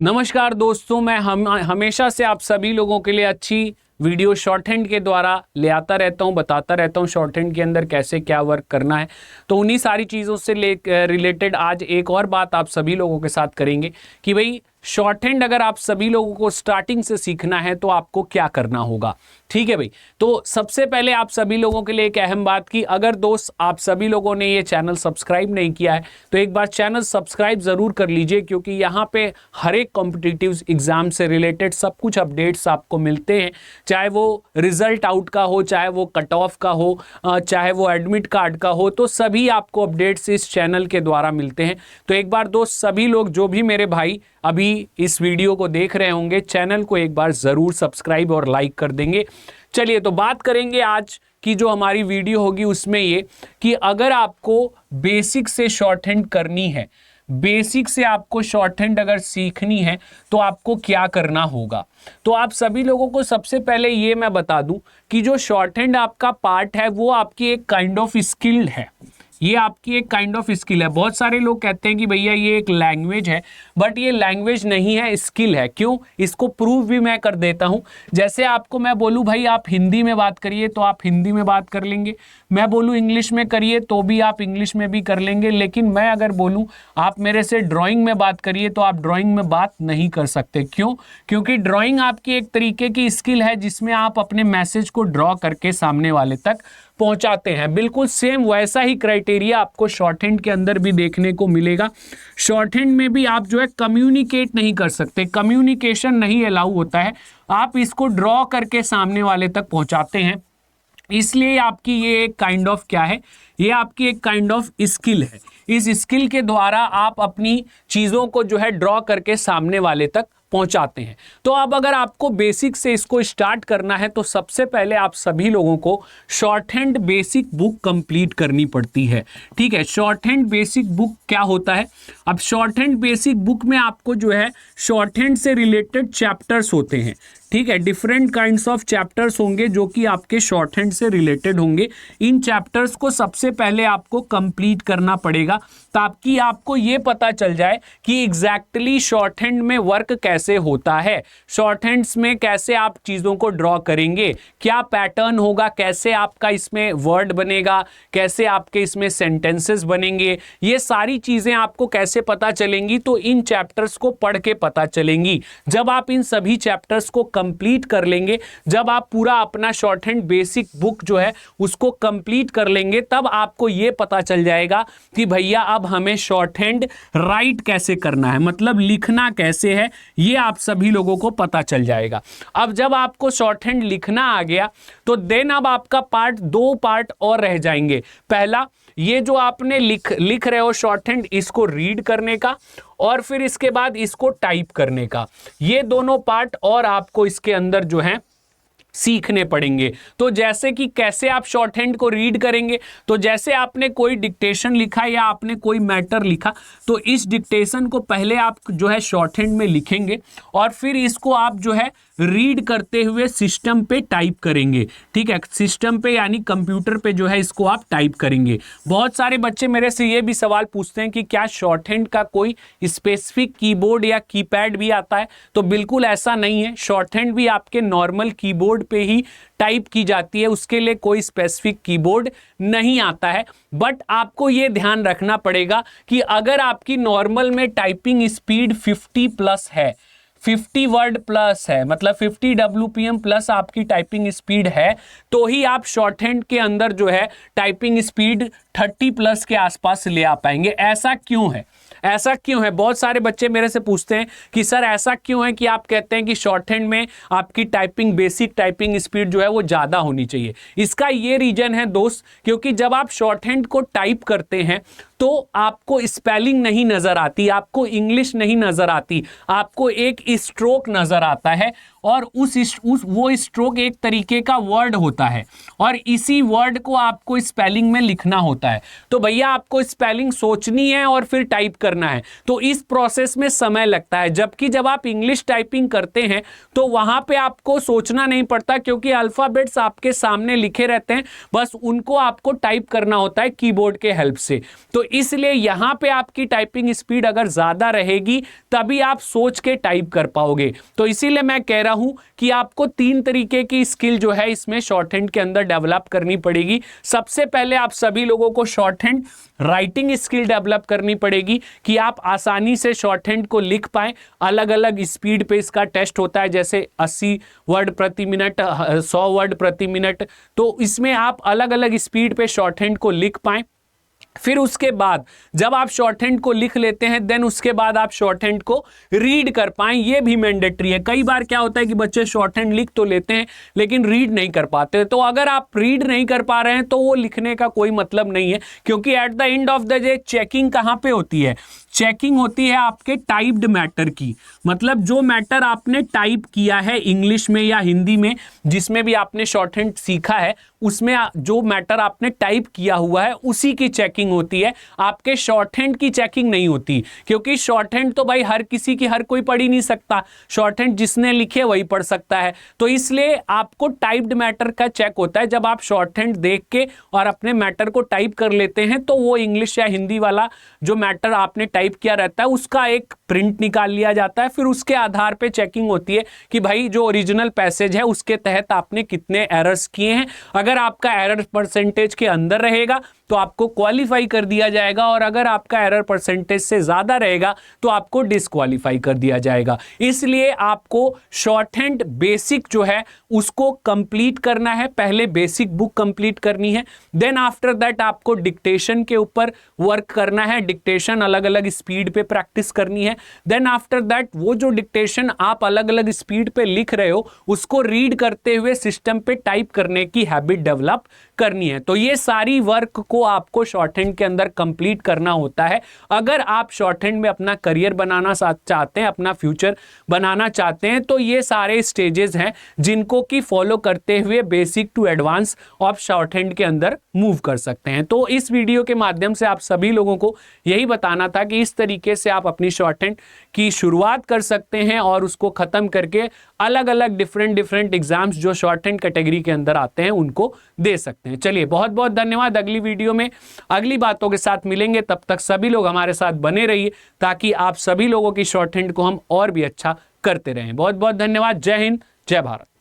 नमस्कार दोस्तों, मैं हमेशा से आप सभी लोगों के लिए अच्छी वीडियो शॉर्ट हैंड के द्वारा ले आता रहता हूं, बताता रहता हूं शॉर्ट हैंड के अंदर कैसे क्या वर्क करना है। तो उन्हीं सारी चीज़ों से रिलेटेड आज एक और बात आप सभी लोगों के साथ करेंगे कि भाई शॉर्ट हैंड अगर आप सभी लोगों को स्टार्टिंग से सीखना है तो आपको क्या करना होगा। ठीक है भाई, तो सबसे पहले आप सभी लोगों के लिए एक अहम बात कि अगर दोस्त आप सभी लोगों ने ये चैनल सब्सक्राइब नहीं किया है तो एक बार चैनल सब्सक्राइब ज़रूर कर लीजिए, क्योंकि यहाँ पे हर एक कॉम्पिटिटिव एग्जाम से रिलेटेड सब कुछ अपडेट्स आपको मिलते हैं, चाहे वो रिजल्ट आउट का हो, चाहे वो कट ऑफ का हो, चाहे वो एडमिट कार्ड का हो, तो सभी आपको अपडेट्स इस चैनल के द्वारा मिलते हैं। तो एक बार दोस्त सभी लोग जो भी मेरे भाई अभी इस वीडियो को देख रहे होंगे, चैनल को एक बार ज़रूर सब्सक्राइब और लाइक कर देंगे। चलिए तो बात करेंगे आज की जो हमारी वीडियो होगी उसमें ये कि अगर आपको बेसिक से शॉर्ट हैंड करनी है, बेसिक से आपको शॉर्ट हैंड अगर सीखनी है तो आपको क्या करना होगा। तो आप सभी लोगों को सबसे पहले ये मैं बता दूं कि जो शॉर्ट हैंड आपका पार्ट है वो आपकी एक काइंड ऑफ स्किल्ड है, ये आपकी एक काइंड ऑफ स्किल है। बहुत सारे लोग कहते हैं कि भैया ये एक लैंग्वेज है, बट ये लैंग्वेज नहीं है, स्किल है। क्यों? इसको प्रूव भी मैं कर देता हूं। जैसे आपको मैं बोलूं भाई आप हिंदी में बात करिए तो आप हिंदी में बात कर लेंगे, मैं बोलूं इंग्लिश में करिए तो भी आप इंग्लिश में भी कर लेंगे, लेकिन मैं अगर बोलूं आप मेरे से ड्राइंग में बात करिए तो आप ड्राइंग में बात नहीं कर सकते। क्यों? क्योंकि ड्राइंग आपकी एक तरीके की स्किल है जिसमें आप अपने मैसेज को ड्रॉ करके सामने वाले तक पहुंचाते हैं। बिल्कुल सेम वैसा ही क्राइटेरिया आपको शॉर्ट हैंड के अंदर भी देखने को मिलेगा। शॉर्ट हैंड में भी आप जो है कम्युनिकेट नहीं कर सकते, कम्युनिकेशन नहीं अलाउ होता है, आप इसको ड्रॉ करके सामने वाले तक पहुंचाते हैं। इसलिए आपकी ये एक काइंड ऑफ क्या है, ये आपकी एक काइंड ऑफ स्किल है। इस स्किल के द्वारा आप अपनी चीज़ों को जो है ड्रॉ करके सामने वाले तक पहुंचाते हैं। तो अब अगर आपको बेसिक से इसको स्टार्ट करना है तो सबसे पहले आप सभी लोगों को short hand basic book complete करनी पड़ती है। ठीक है, शॉर्ट हैंड बेसिक बुक क्या होता है? अब शॉर्ट हैंड बेसिक बुक में आपको जो है शॉर्ट हैंड से रिलेटेड चैप्टर्स होते हैं। ठीक है, डिफरेंट काइंड्स ऑफ चैप्टर्स होंगे जो कि आपके शॉर्ट हैंड से रिलेटेड होंगे। इन चैप्टर्स को सबसे पहले आपको कंप्लीट करना पड़ेगा ताकि आपको ये पता चल जाए कि एग्जैक्टली शॉर्ट हैंड में वर्क कैसे होता है, शॉर्ट हैंड्स में कैसे आप चीज़ों को ड्रॉ करेंगे, क्या पैटर्न होगा, कैसे आपका इसमें वर्ड बनेगा, कैसे आपके इसमें सेंटेंसेस बनेंगे, ये सारी चीज़ें आपको कैसे पता चलेंगी। तो इन चैप्टर्स को पढ़ के पता चलेंगी। जब आप इन सभी चैप्टर्स को कंप्लीट कर लेंगे, जब आप पूरा अपना शॉर्ट हैंड बेसिक बुक जो है उसको कंप्लीट कर लेंगे, तब आपको ये पता चल जाएगा कि भैया अब हमें शॉर्ट हैंड राइट कैसे करना है, मतलब लिखना कैसे है, ये आप सभी लोगों को पता चल जाएगा। अब जब आपको शॉर्ट हैंड लिखना आ गया तो देन अब आपका दो पार्ट और रह जाएंगे। पहला, ये जो आपने लिख रहे हो शॉर्ट हैंड, इसको रीड करने का, और फिर इसके बाद इसको टाइप करने का। ये दोनों पार्ट और आपको इसके अंदर जो है सीखने पड़ेंगे। तो जैसे कि कैसे आप शॉर्ट हैंड को रीड करेंगे, तो जैसे आपने कोई डिक्टेशन लिखा या आपने कोई मैटर लिखा तो इस डिक्टेशन को पहले आप जो है शॉर्ट हैंड में लिखेंगे और फिर इसको आप जो है रीड करते हुए सिस्टम पे टाइप करेंगे। ठीक है, सिस्टम पे यानी कंप्यूटर पे जो है इसको आप टाइप करेंगे। बहुत सारे बच्चे मेरे से ये भी सवाल पूछते हैं कि क्या शॉर्ट हैंड का कोई स्पेसिफिक कीबोर्ड या कीपैड भी आता है? तो बिल्कुल ऐसा नहीं है। शॉर्ट हैंड भी आपके नॉर्मल कीबोर्ड पे ही टाइप की जाती है, उसके लिए कोई स्पेसिफिक कीबोर्ड नहीं आता है। बट आपको ये ध्यान रखना पड़ेगा कि अगर आपकी नॉर्मल में टाइपिंग स्पीड 50 प्लस है, 50 वर्ड प्लस है, मतलब 50 WPM प्लस आपकी टाइपिंग स्पीड है, तो ही आप शॉर्ट हैंड के अंदर जो है टाइपिंग स्पीड 30 प्लस के आसपास ले आ पाएंगे। ऐसा क्यों है? ऐसा क्यों है? बहुत सारे बच्चे मेरे से पूछते हैं कि सर ऐसा क्यों है कि आप कहते हैं कि शॉर्ट हैंड में आपकी टाइपिंग बेसिक टाइपिंग स्पीड जो है वो ज़्यादा होनी चाहिए। इसका ये रीजन है दोस्त, क्योंकि जब आप शॉर्ट हैंड को टाइप करते हैं तो आपको स्पेलिंग नहीं नज़र आती, आपको इंग्लिश नहीं नज़र आती, आपको एक स्ट्रोक नज़र आता है और वो स्ट्रोक एक तरीके का वर्ड होता है और इसी वर्ड को आपको स्पेलिंग में लिखना होता है। तो भैया आपको स्पेलिंग सोचनी है और फिर टाइप करना है, तो इस प्रोसेस में समय लगता है। जबकि जब आप इंग्लिश टाइपिंग करते हैं तो वहां पे आपको सोचना नहीं पड़ता, क्योंकि अल्फाबेट्स आपके सामने लिखे रहते हैं, बस उनको आपको टाइप करना होता है कीबोर्ड के हेल्प से। तो इसलिए यहां पे आपकी टाइपिंग स्पीड अगर ज्यादा रहेगी तभी आप सोच के टाइप कर पाओगे। तो इसीलिए मैं कह रहा हूं कि आपको 3 तरीके की स्किल जो है इसमें शॉर्ट हैंड के अंदर डेवलप करनी पड़ेगी। सबसे पहले आप सभी लोगों को short hand writing skill develop करनी पड़ेगी कि आप आसानी से शॉर्ट हैंड को लिख पाएं। अलग अलग स्पीड पे इसका टेस्ट होता है, जैसे 80 वर्ड प्रति मिनट, 100 वर्ड प्रति मिनट। तो इसमें आप अलग अलग स्पीड पे शॉर्ट हैंड को लिख पाएं। फिर उसके बाद जब आप शॉर्ट हैंड को लिख लेते हैं, देन उसके बाद आप शॉर्ट हैंड को रीड कर पाएं, ये भी मैंडेटरी है। कई बार क्या होता है कि बच्चे शॉर्ट हैंड लिख तो लेते हैं लेकिन रीड नहीं कर पाते। तो अगर आप रीड नहीं कर पा रहे हैं तो वो लिखने का कोई मतलब नहीं है, क्योंकि at the end of the day checking कहां पे होती है? चेकिंग होती है आपके टाइप्ड मैटर की। मतलब जो मैटर आपने टाइप किया है इंग्लिश में या हिंदी में, जिसमें भी आपने शॉर्ट हैंड सीखा है, उसमें जो मैटर आपने टाइप किया हुआ है उसी की चेकिंग होती है। आपके शॉर्ट हैंड की चेकिंग नहीं होती, क्योंकि शॉर्ट हैंड तो भाई हर किसी की, हर कोई पढ़ ही नहीं सकता। शॉर्ट हैंड जिसने लिखे वही पढ़ सकता है। तो इसलिए आपको टाइप्ड मैटर का चेक होता है। जब आप शॉर्ट हैंड देख के और अपने मैटर को टाइप कर लेते हैं तो वो इंग्लिश या हिंदी वाला जो मैटर आपने टाइप किया रहता है उसका एक प्रिंट निकाल लिया जाता है। फिर उसके आधार पे चेकिंग होती है कि भाई जो ओरिजिनल पैसेज है उसके तहत आपने कितने एरर्स किए हैं। अगर आपका एरर परसेंटेज के अंदर रहेगा तो आपको क्वालिफाई कर दिया जाएगा, और अगर आपका एरर परसेंटेज से ज्यादा रहेगा तो आपको डिस्क्वालीफाई कर दिया जाएगा। इसलिए आपको शॉर्ट हैंड बेसिक जो है उसको कंप्लीट करना है। पहले बेसिक बुक कंप्लीट करनी है, देन आफ्टर दैट आपको डिक्टेशन के ऊपर वर्क करना है। डिक्टेशन अलग अलग स्पीड पे प्रैक्टिस करनी है। देन आफ्टर दैट वो जो डिक्टेशन आप अलग अलग स्पीड पे लिख रहे हो उसको रीड करते हुए सिस्टम पे टाइप करने की हैबिट डेवलप करनी है। तो ये सारी वर्क को आपको शॉर्ट हैंड के अंदर कंप्लीट करना होता है। अगर आप शॉर्ट हैंड में अपना करियर बनाना चाहते हैं, अपना फ्यूचर बनाना चाहते हैं, तो ये सारे स्टेजेस हैं जिनको की फॉलो करते हुए बेसिक टू एडवांस आप शॉर्ट हैंड के अंदर मूव कर सकते हैं। तो इस वीडियो के माध्यम से आप सभी लोगों को यही बताना था कि इस तरीके से आप अपनी शॉर्ट हैंड की शुरुआत कर सकते हैं और उसको खत्म करके अलग अलग डिफरेंट एग्जाम्स जो शॉर्ट हैंड कैटेगरी के अंदर आते हैं उनको दे सकते हैं। चलिए बहुत बहुत धन्यवाद। अगली वीडियो में अगली बातों के साथ मिलेंगे, तब तक सभी लोग हमारे साथ बने रहिए ताकि आप सभी लोगों की शॉर्ट हैंड को हम और भी अच्छा करते रहें। बहुत बहुत धन्यवाद। जय हिंद, जय भारत।